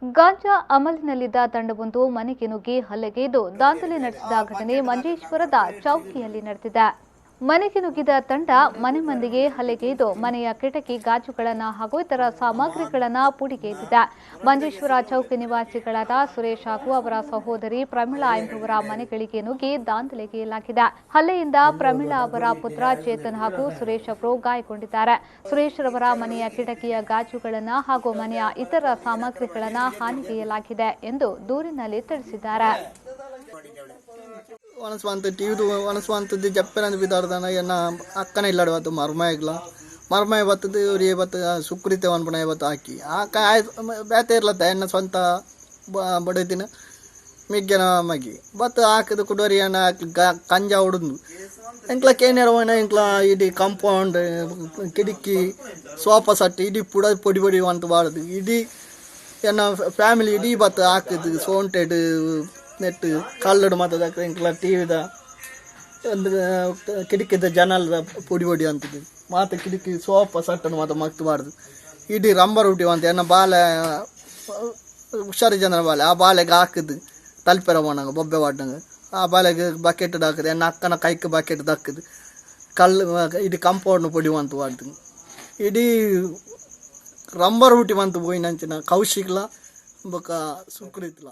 ಗಾಂಜಾ ಅಮಲಿನಲ್ಲಿದ್ದ ತಂಡವೊಂದು ಮನೆಗೆ ನುಗ್ಗಿ ಹಲ್ಲೆಗೈದು ದಾಂಧಲೆ ನಡೆಸಿದ ಘಟನೆ ಮಂಜೇಶ್ವರದ ಚೌಕಿಯಲ್ಲಿ ನಡೆದಿದೆ. ಮನೆಗೆ ನುಗ್ಗಿದ ತಂಡ ಮನೆ ಮಂದಿಗೆ ಹಲ್ಲೆಗೈದು ಮನೆಯ ಕಿಟಕಿ ಗಾಜುಗಳನ್ನು ಹಾಗೂ ಇತರ ಸಾಮಗ್ರಿಗಳನ್ನು ಪುಡಿಗೈದಿದೆ. ಮಂಜೇಶ್ವರ ಚೌಕಿ ನಿವಾಸಿಗಳಾದ ಸುರೇಶ್ ಹಾಗೂ ಅವರ ಸಹೋದರಿ ಪ್ರಮೀಳಾ ಎಂಬುವರ ಮನೆಗಳಿಗೆ ನುಗ್ಗಿ ದಾಂಧಲೆಗೈಯಲಾಗಿದೆ. ಹಲ್ಲೆಯಿಂದ ಪ್ರಮೀಳಾ ಅವರ ಪುತ್ರ ಚೇತನ್ ಹಾಗೂ ಸುರೇಶ್ ಅವರು ಗಾಯಗೊಂಡಿದ್ದಾರೆ. ಸುರೇಶ್ ರವರ ಮನೆಯ ಕಿಟಕಿಯ ಗಾಜುಗಳನ್ನು ಹಾಗೂ ಮನೆಯ ಇತರ ಸಾಮಗ್ರಿಗಳನ್ನು ಹಾನಿಗೈಯಲಾಗಿದೆ ಎಂದು ದೂರಿನಲ್ಲಿ ತಿಳಿಸಿದ್ದಾರೆ. ವನಸ್ವಂತ ಟಿವಿದು ವನಸ್ವಂತದ್ದು ಜಪ್ಪೆನ ಬಿದ್ದಾಡ್ದಾನ ಏನ ಅಕ್ಕನ ಇಲ್ಲಾಡು ಅವತ್ತು ಮರ್ಮ ಬತ್ತದು ಇವ್ರು ಇವತ್ತು ಸುಕ್ರಿತೆ ಅನ್ಪಣ ಇವತ್ತು ಹಾಕಿ ಬೇತೆ ಇರ್ಲತ್ತ ಎನ್ನ ಸ್ವಂತ ಬಡದಿನ ಮಿಗ್ಗನ ಮಗಿ ಬತ್ತು ಹಾಕಿದ ಕುಡೋರಿ ಅನ್ನ ಕಂಜ ಹೊಡೆದು ಎಂಕ್ಲಕ್ಕೆ ಏನೇರವನ ಎಂಕ್ಲ ಇಡೀ ಕಾಂಪೌಂಡ್ ಕಿಟಕಿ ಸೋಫಾ ಸಟ್ ಇಡೀ ಪೊಡಿ ಪೊಡಿ ಅಂತ ಬಾಡದು ಇಡೀ ಎನ್ನ ಫ್ಯಾಮಿಲಿ ಇಡೀ ಬತ್ತು ಹಾಕಿದ್ದು ಸೋಂಟೆಡ್ ನೆಟ್ ಕಲ್ಲಡು ಮಾತದ ಎಂಕ್ಲ ಟಿವಿದ ಒಂದು ಕಿಟಕಿದ ಜನಲ್ದ ಪೊಡಿ ಪೊಡಿ ಅಂತದ್ದು ಮಾತು ಕಿಟಕಿ ಸೋಫಾ ಸಟ್ಟನ್ನು ಮಾತು ಮಕ್ತು ಬಾರ್ದು ಇಡೀ ರಂಬರ್ ಹುಟ್ಟಿ ಅಂತ ಎನ್ನ ಬಾಲೆ ಹುಷಾರು ಜನರ ಬಾಲೆ ಆ ಬಾಲೆಗೆ ಹಾಕಿದ್ದು ತಲ್ಪೆರ ಮಾಡಂಗ ಬೊಬ್ಬೆ ಬಾಡ್ದಂಗೆ ಆ ಬಾಲೆಗೆ ಬಕೆಟ್ ಹಾಕಿದೆ ಎನ್ನ ಅಕ್ಕನ ಕೈಗೆ ಬಕೆಟ್ ಹಾಕಿದ್ದು ಕಲ್ಲು ಇಡೀ ಕಂಪೌಂಡ್ ಪೊಡಿ ಅಂತ ಬಾಡ್ದು ಇಡೀ ರಂಬರ್ ಹುಟ್ಟಿ ಬಂತು ಬೋಯಿನಂಚಿನ ಕೌಶಿಕ್ಲ ಬೊಕ್ಕ ಸುಕ್ರಿತ್ಲ.